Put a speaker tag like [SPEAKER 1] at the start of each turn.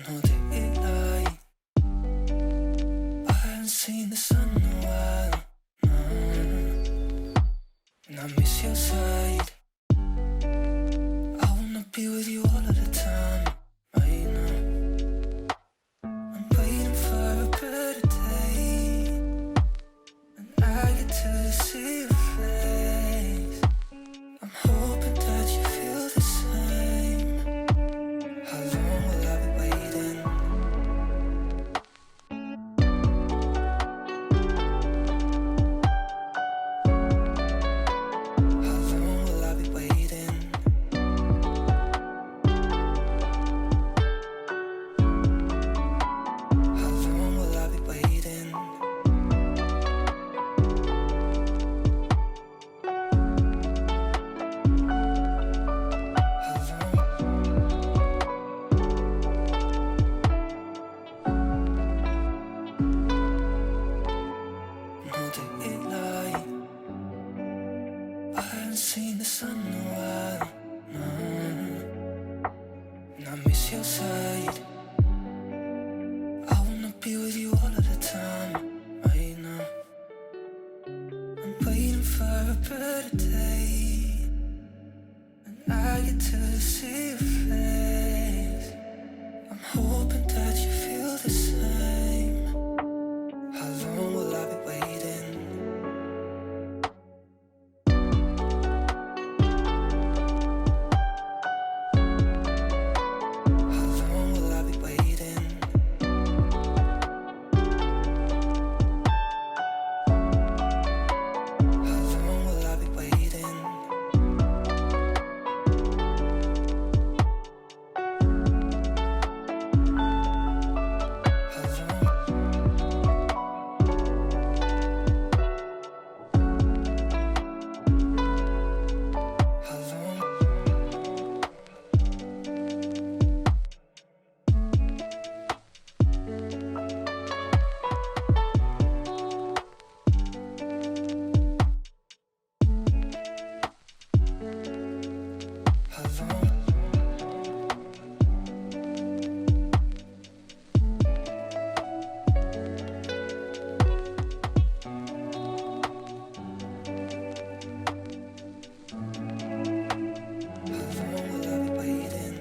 [SPEAKER 1] No daylight. I haven't seen the sun in a while. No. And I miss your side. I wanna be with you all of the time. Right now I'm waiting for a better day, and I get to see your face. I'm hoping that you feel the same. How long will I be waiting? How long will I be waiting? How long will I be waiting? How long? No daylight. I haven't seen the sun in a while. No. And I miss your side. I wanna be with you all of the time. Right now I'm waiting for a better day, and I get to see your face. I'm hoping that you feel the same. How long will I be waiting? How long will I be waiting? How long will I be waiting? How long? How long? How long? How long will I be waiting?